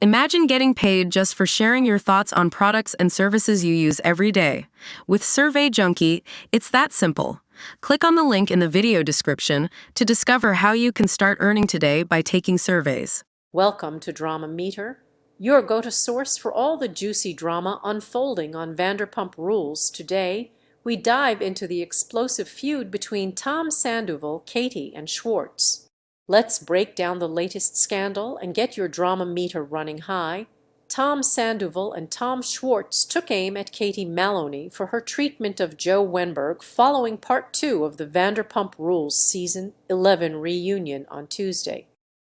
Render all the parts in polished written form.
Imagine getting paid just for sharing your thoughts on products and services you use every day. With Survey Junkie, it's that simple. Click on the link in the video description to discover how you can start earning today by taking surveys. Welcome to Drama Meter, your go-to source for all the juicy drama unfolding on Vanderpump Rules. Today, we dive into the explosive feud between Tom Sandoval, Katie, and Schwartz. Let's break down the latest scandal and get your drama meter running high. Tom Sandoval and Tom Schwartz took aim at Katie Maloney for her treatment of Joe Wenberg following Part 2 of the Vanderpump Rules Season 11 reunion on Tuesday.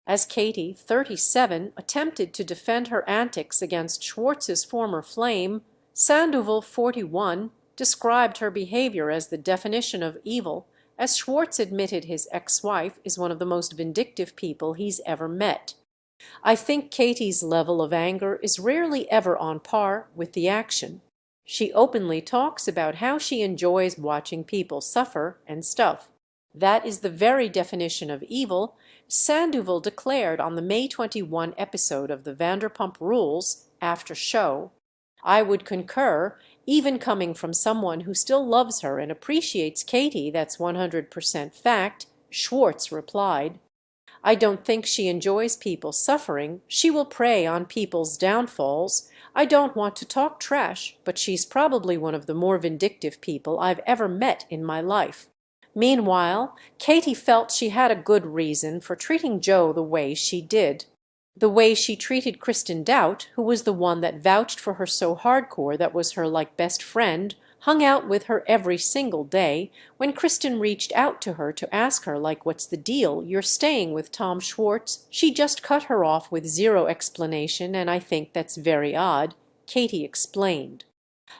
As Katie, 37, attempted to defend her antics against Schwartz's former flame, Sandoval, 41, described her behavior as the definition of evil, as Schwartz admitted his ex-wife is one of the most vindictive people he's ever met. I think Katie's level of anger is rarely ever on par with the action. She openly talks about how she enjoys watching people suffer and stuff. That is the very definition of evil, Sandoval declared on the May 21 episode of the Vanderpump Rules after show. I would concur, even coming from someone who still loves her and appreciates Katie, that's 100% fact, Schwartz replied. I don't think she enjoys people suffering. She will prey on people's downfalls. I don't want to talk trash, but she's probably one of the more vindictive people I've ever met in my life. Meanwhile, Katie felt she had a good reason for treating Joe the way she did. The way she treated Kristen, who was the one that vouched for her so hardcore, that was her like best friend, hung out with her every single day. When Kristen reached out to her to ask her, like, what's the deal, you're staying with Tom Schwartz, she just cut her off with zero explanation, and I think that's very odd, Katie explained.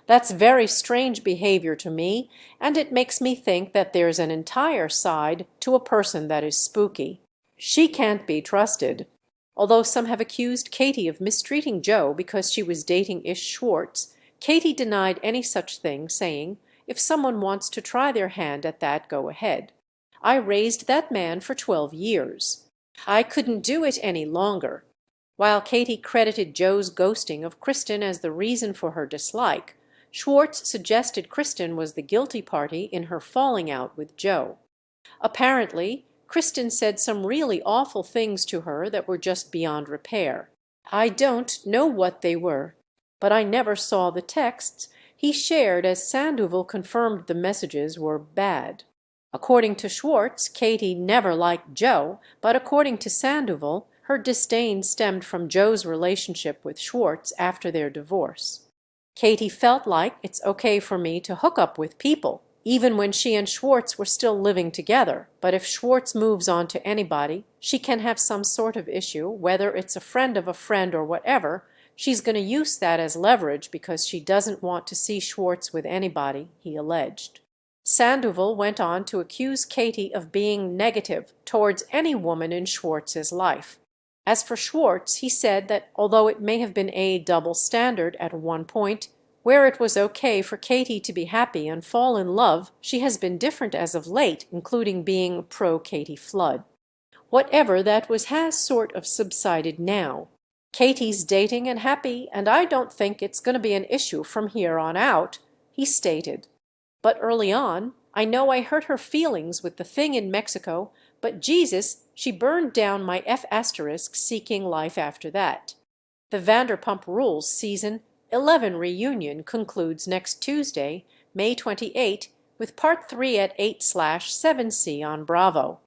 That's very strange behavior to me, and it makes me think that there's an entire side to a person that is spooky. She can't be trusted. Although some have accused Katie of mistreating Joe because she was dating Schwartz, Katie denied any such thing, saying, if someone wants to try their hand at that, go ahead. I raised that man for 12 years. I couldn't do it any longer. While Katie credited Joe's ghosting of Kristen as the reason for her dislike, Schwartz suggested Kristen was the guilty party in her falling out with Joe. Apparently, Kristen said some really awful things to her that were just beyond repair. I don't know what they were, but I never saw the texts he shared, as Sandoval confirmed the messages were bad. According to Schwartz, Katie never liked Joe, but according to Sandoval, her disdain stemmed from Joe's relationship with Schwartz after their divorce. Katie felt like it's okay for me to hook up with people, even when she and Schwartz were still living together, but if Schwartz moves on to anybody, she can have some sort of issue, whether it's a friend of a friend or whatever. She's going to use that as leverage because she doesn't want to see Schwartz with anybody, he alleged. Sandoval went on to accuse Katie of being negative towards any woman in Schwartz's life. As for Schwartz, he said that although it may have been a double standard at one point, where it was okay for Katie to be happy and fall in love, she has been different as of late, including being pro-Katie Flood. Whatever that was has sort of subsided now. Katie's dating and happy, and I don't think it's going to be an issue from here on out, he stated. But early on, I know I hurt her feelings with the thing in Mexico, but Jesus, she burned down my seeking life after that. The Vanderpump Rules Season 11 reunion concludes next Tuesday, May 28, with Part 3 at 8/7C on Bravo.